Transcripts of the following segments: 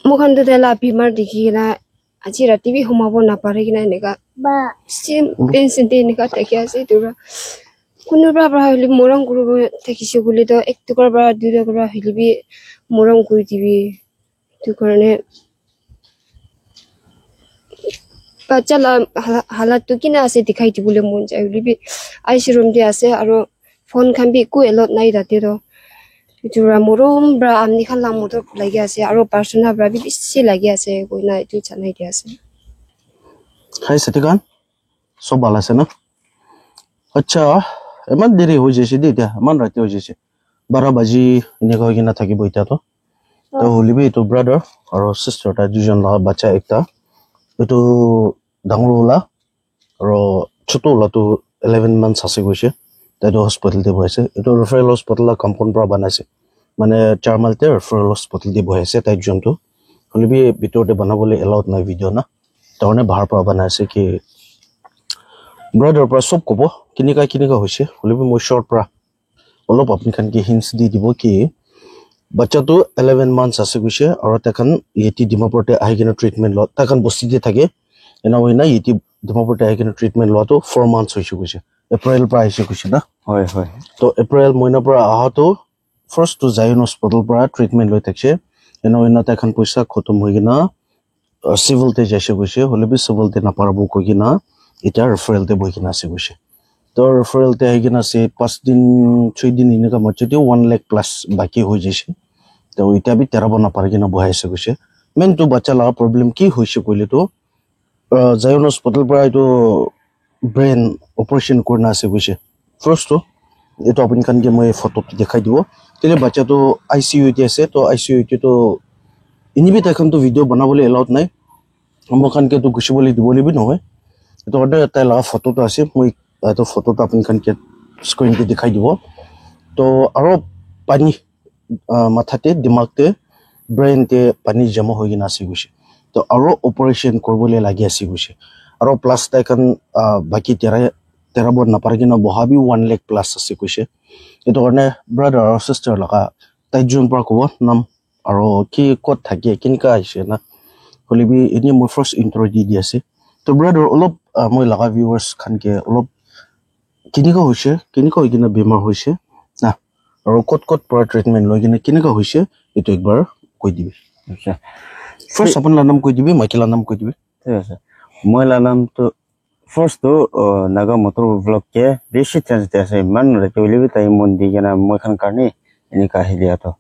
Mukhan to tela bimar dikhi na aji rati bi humabo na pare kina neka sim pension de neka takya ase tura kuno bra holi morang guru takise gule to ek tukar bra du tukar holi bi morang guru dibi tu karne bacha la halat to kina ase dikhai dibule mon jai holi bi IC room de ase aro phone khan bi ku elot nai date do tura morom bra amni khan la motor lagi ase aro persona bra bi bisi lagi ase koina itu chanai dia ase Hai Satikan, so bala se na. Acha, eman diri ho jese de dia, eman rati ho jese. 12 baji ini ko gina thaki boita to. To holibi to brother aro sister ta dujon la bacha ekta. Itu dangro la aro choto la to 11 months ase goise. Ta do hospital de boise. Itu referral hospital la compound pra banase. Mane charmal te referral hospital de boise ta dujon to. Holibi bitor de banabole allowed na video na. Taone bahar pra banase ki brother pra sob kobo kinika hoise holibi mo short pra olop apni khan ki hints di dibo ki bacha to 11 months ase goise aro takan yeti dimapur te ahigena treatment lo takan bosti de thake ena hoina yeti dimapur te ahigena treatment lo to 4 months hoise goise april pra aise goise na hoy to april moina pra aha to first to Zion hospital pra treatment lo thakse ena hoina takan poisa khotom hoigena civil te jaise goise holibi civil te na parabo kogina eta referral te boikina ase goise to referral te agina se 5 din 6 din ineka machete 1 lakh plus baki ho jese to eta bi terabo na pargina bohaise goise men to bacha la problem ki hoise koile to Zion hospital pra to brain operation korna ase goise first to eto apni kan ge moi photo dekhai dibo tele bacha to ICU te ase to ICU te to inibi takhan to video banabole allowed nai amkan ke to gushibole dibole bi noy to order ta la photo to ase moi to photo to apni kan ke screen te dikhai dibo to aro pani mathate dimag te brain te pani jama hoigina ase gushi to aro operation korbole lagi ase gushi aro plus ta kan baki terabor na pargina bohabi 1 lakh plus ase gushi to orne brother or sister laka tai jun pra ko nam aro ki kot thake kinka aise na holibi ini mo first intro di ase to brother olop moi laga viewers khan ke olop kinika hoigina bemar hoise na aro kot pra treatment logina kinika hoise eto ekbar koi dibi acha first apun la nam koi dibi makila nam koi dibi ঠিক আছে মই la nam to first to naga motor vlog ke beshi chance de ase man rate olibi tai mon di gena moi khan karni ini ka hilia to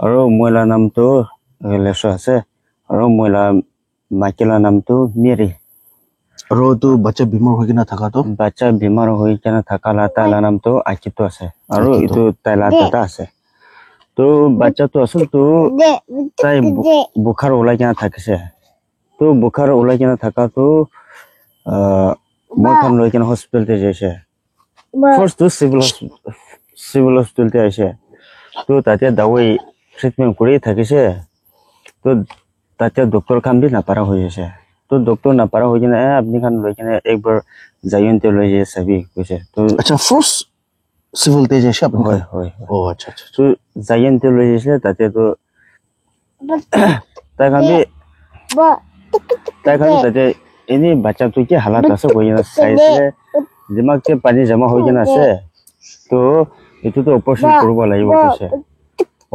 aro moi la nam to leso ase aro moi la makila nam to miri aro to bacha bimar hoigina thaka to bacha bimar hoi kana thakala ta la nam to akito ase aro itu taila data ase to bacha to asul to tai bukhar ulai kana thakise to bukhar ulai kana thaka to moi khan loi kana hospital te jaise first to civil hospital te aise to tate dawai treatment kori thakise to tate doctor khan bi na para hoi jase to doctor na para hoi kena apni khan loi kena ekbar Zion te loi jase sabi koise to acha first civil te jaise apni hoy oh acha to Zion te loi jase tate to ta khan bi tate ini bacha tu ke halat ase koina saise dimag te pani jama hoi kena ase to itu to operation korbo laibo koise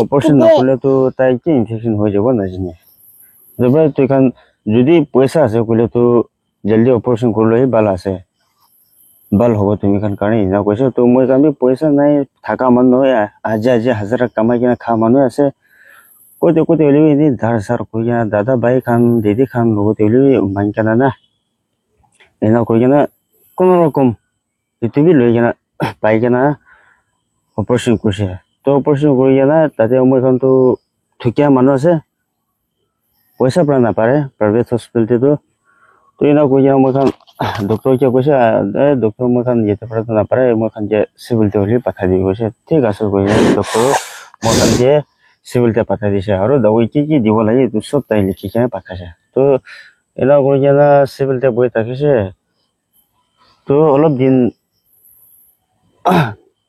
operation na kole to tai ki infection hoi jabo na jini jaba to kan jodi paisa ase kole to jaldi operation korloi bal ase bal hobo tumi kan karni na koise to moi kan bi paisa nai thaka man noi aje 1000 kamai kena kha manu ase kote oli ni dhar sar koina dada bai khan didi khan logo teli man kana na ena koina kono rokom itu bi loi kana pai kana operation kurse to operation koina tate moi khan to thukia manu ase paisa pra na pare private hospital te to ena koina moi khan doctor ke koise doctor moi khan yete pra na pare moi khan je civil te holi patha di koise thik ase koina doctor moi khan je civil te patha dise aro dawai ki dibo lai to sob tai likhi kena pathase to ena koina civil te boi takise to olop din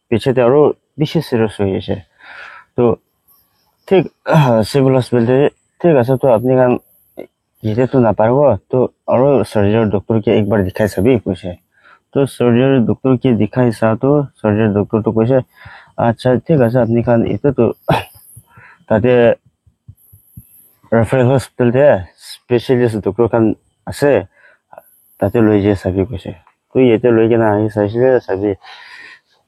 piche te aro bishi serious hoi jase to thik civil hospital te ঠিক আছে তো আপনি কান ये तो ना पारबो तो और सर्जरी डॉक्टर के एक बार दिखाई सभी कुछ है तो सर्जरी डॉक्टर के दिखाई सा तो सर्जरी डॉक्टर तो कुछ है अच्छा ठीक है अपनी खान इतना तो ताते रेफरल हॉस्पिटल थे स्पेशलिस्ट डॉक्टर खान আছে ताते লৈ যায় सभी कुछ है तो ये तो লৈ के ना आई साइले सभी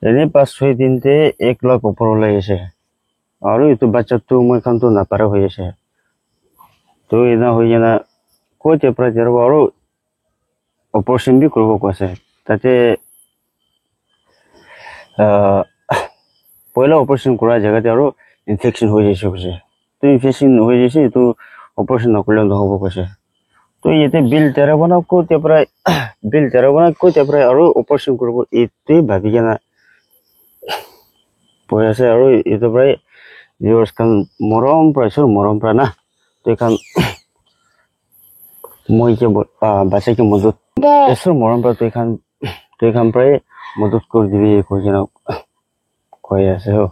এনে 5-6 দিনতে 1 লাখ উপর হয়ে গেছে আর এই তো বাচ্চা তো মই খান তো না পারে হয়ে গেছে তো এনা হয়ে না কোতে প্রায় বড় অপারেশন বি করব কইছে তাতে পয়লা অপারেশন করা জায়গাতে আরো ইনফেকশন হয়ে যাচ্ছে কইছে তো ইনফেকশন হয়ে যাচ্ছে তো অপারেশন না করলে হবে কইছে তো এতে বিল 13 বানা কোতে প্রায় বিল 13 বানা কোতে প্রায় আরো অপারেশন করব এতে ভাবি কেনা পয়সা আরো এতে প্রায় ভিউয়ার্স কান মরম প্রা না তো এখান মই के বাচ্চা के মদত এসর মরম প্রা তো এখান প্রায় মদত করে দিবি কই কেন কই আছে ও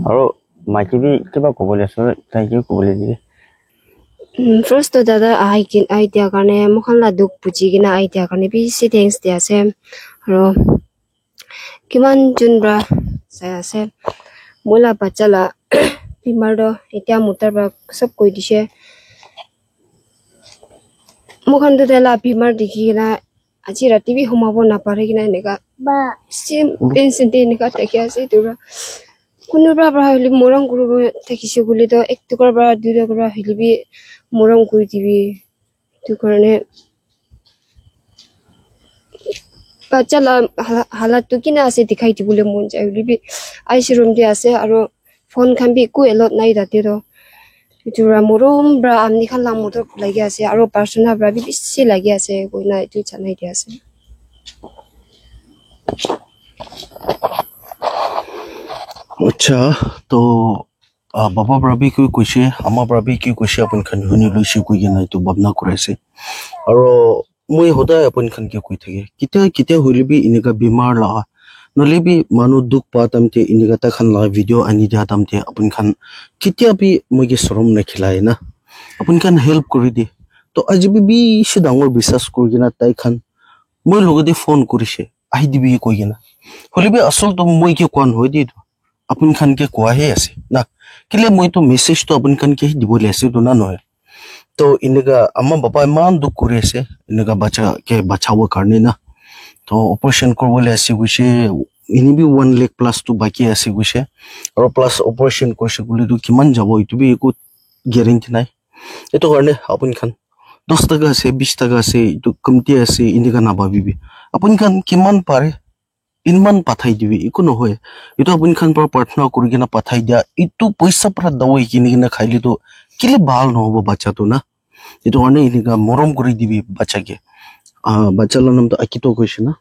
আর মাকে বি কিবা কবলে আছে তাই কি কবলে দিবি First to dada idea karne mokhan la duk puji gina idea karne bi si thanks dia ase aro kiman jun bra sa ase mola bacha la bimar do etia mutar bra sab koi dise mokhan to dela bimar dikhi gina aji rati bi humabo na pare gina neka ba sim pension de neka takya ase dura kuno bra bra holi morang guru takise guli to ek tukar bra dura bra holi bi মরম করে দিবি তো কারণে বাচ্চা হালাত তো কিনা আছে দেখাই দিবলে মন যায় লিবি আইসি রুম দি আছে আর ফোন খান বি কো এলত নাই দাতে তো এটুরা মরম ব্রা আমনি খান লাম মতো লাগি আছে আর পার্সোনা ব্রা বি বেশি লাগি আছে কইনা এটু জানাই দি আছে আচ্ছা তো বাবা ব্রাবি কি কইছে আমা ব্রাবি কি কইছে আপন খান হুনি লইছে কই গেনা তো ভাবনা করাইছে আর মই হদায় আপন খান কি কই থাকে কিতা হইলিবি ইনিকা বিমার লা নলেবি মানু দুখ পাতামতে ইনিকা তা খান লা ভিডিও আনি দিয়াতামতে আপন খান কিতা বি মইগে শরম না খিলাই না আপন খান হেল্প করি দি তো আজিবি বিশে ডাঙর বিশ্বাস করি গেনা তাই খান মই লগতে ফোন করিছে আহি দিবি কই গেনা হলিবি আসল তো মই কি কোন হই দি আপন খান কে কোয়া হে আছে না কেলে মই তো মেসেজ তো আপন খান কে দিবলে আছে তো না নয় তো ইনগা আম্মা বাবা মান দুঃখ করে আছে ইনগা বাচ্চা কে বাঁচাওয়ার কারণে না তো অপারেশন করবলে আছে গুছে ইনিবি 1 লাখ প্লাস তো বাকি আছে গুছে আর প্লাস অপারেশন করছে গুলি তো কিমান যাব ইটো বি একো গ্যারান্টি নাই এটো কারণে আপন খান 10 টাকা আছে 20 টাকা আছে ইটো কমতি আছে ইনগা না ভাবিবি আপন খান কিমান পারে ইনমান পাঠাই দিবি একো নহয় এটো আপন খান পর প্রার্থনা করি কিনা পাঠাই দিয়া ইটো পয়সা পরা দাওই কিনি কিনা খাইলি তো কিলে ভাল নহব বাচ্চা তো না এটো অনে ইনিকা মরম করে দিবি বাচ্চাকে বাচ্চার নাম তো আকিতো কইছে না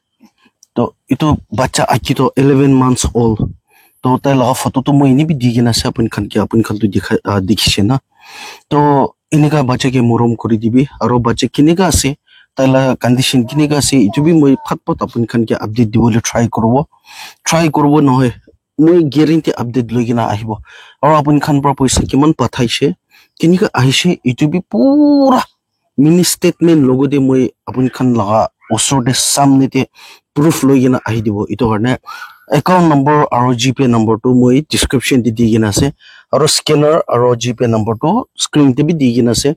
তো ইটো বাচ্চা আকিতো 11 মান্থস ওল্ড তো তাই লাগা ফটো তো মই ইনি বি দি কিনা সে আপন খান তো দেখিছে না তো ইনিকা বাচ্চাকে মরম করে দিবি আর বাচ্চা কিনিকা আছে তাইলা কন্ডিশন কিনিকা আছে ইটো বি মই ফাটপট আপন খান কে আপডেট দিবলে ট্রাই করব নহয় মই গ্যারান্টি আপডেট লৈ কিনা আহিব আৰু আপন খান পৰা পইচা কিমান পাঠাইছে কিনিকা আহিছে ইটো বি পুৰা মিনি স্টেটমেন্ট লগতে মই আপন খান লাগা ওচৰতে সামনেতে প্ৰুফ লৈ কিনা আহি দিব ইটো কাৰণে একাউন্ট নম্বৰ আৰু জিপে নম্বৰটো মই ডেসক্ৰিপশন দি কিনা আছে আৰু স্ক্যানাৰ আৰু জিপে নম্বৰটো স্ক্রিনতে বি দি কিনা আছে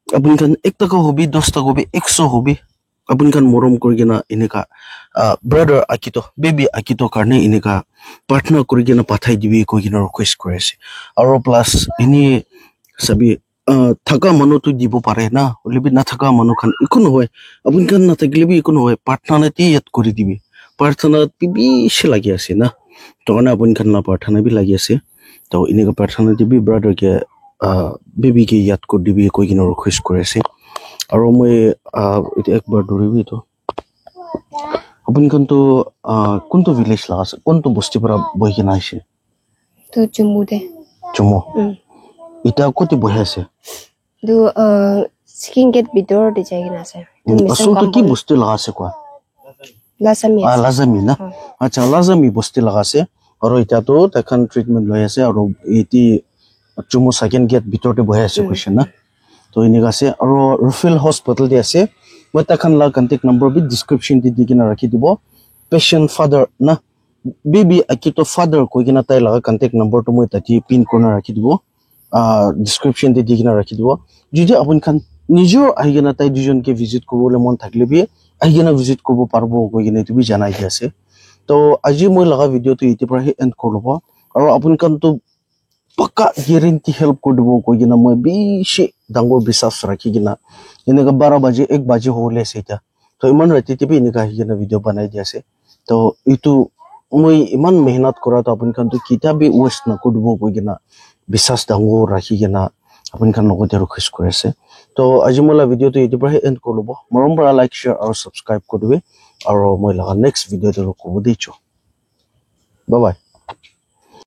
আপন খান 1 টাকা হবি 10 টাকা হবি 100 হবি আপন খান মৰম কৰি কিনা এনেকা ব্ৰাদাৰ আকিতো বেবি আকিতো কাৰণে এনেকা প্ৰাৰ্থনা কৰি কিনা পাঠাই দিবি কৈ কিনা ৰিকুৱেষ্ট কৰিছে আৰু প্লাস ইনি সবি থাকা মানুহ তো দিব পাৰে না হলিবি না থাকা মানুহ খান একো নহয় আপন খান না থাকিলে বি একো নহয় প্ৰাৰ্থনাতে ইয়াত কৰি দিবি প্ৰাৰ্থনাত বিশে লাগি আছে না তো না আপন খান না প্ৰাৰ্থনা বি লাগি আছে তো এনেকা প্ৰাৰ্থনা দিবি ব্ৰাদাৰ কে বেবি কে ইয়াত কৰি দিবি কৈ কিনা ৰিকুৱেষ্ট কৰিছে আৰু মই একবাৰ দৌৰিবি তো আপন খান তো কোনটো ভিলেজ লাগাছে কোনটো বস্তি পৰা বহি কিনা আহিছে তো জম্মু দে জম্মু এটা কতি বহি আছে দু স্কিন গেট ভিতর দি যাই কিনা আছে আসলে কি বস্তু লাগাছে কোৱা লাজামি না আচ্ছা লাজামি বস্তু লাগাছে আৰু এটা তো তখন ট্ৰিটমেন্ট লৈ আছে আৰু এটি চুমু সেকেন্ড গেট ভিতৰতে বহি আছে কৈছে না তো এনেকা আছে আৰু ৰুফেল হস্পিটেল দি আছে মই তাখান লা কন্টেক্ট নম্বৰ বি ডিসক্ৰিপশন দি কিনা ৰাখি দিব পেশেন্ট ফাদাৰ না বেবি akito father কৈ কিনা তাই লগা কন্টেক্ট নম্বৰটো মই তাতি পিন কৰনা ৰাখি দিব ডিসক্ৰিপশন দি কিনা ৰাখি দিব যদি আপুনি খান নিজৰ আহিগনা তাই দুজনকে ভিজিট কৰিবলৈ মন থাকিলে বি আহিগনা ভিজিট কৰিব পারবো কৈ কিনা তুমি জানাই দি আছে তো আজি মই লগা ভিডিওটো ইতি পৰা এন্ড কৰব আৰু আপুনি কানটো पक्का गारंटी हेल्प कर देबो कोई किना मैं बेसि डांगो विश्वास राखी किना इनेका 12 बजे 1 बजे होले सेटा तो इमान राति टिपि इनेका हिना वीडियो बनाई दियासे तो इतु मैं इमान मेहनत करा तो अपन खान तो किताब भी वेस्ट न कर देबो कोई किना विश्वास डांगो राखी किना अपन खान नगते रखिस करसे तो आज मोला वीडियो तो इति पर एंड कर लबो मरम बरा लाइक शेयर और सब्सक्राइब कर देबे और मैं लगा नेक्स्ट वीडियो तो को दिचो बाय बाय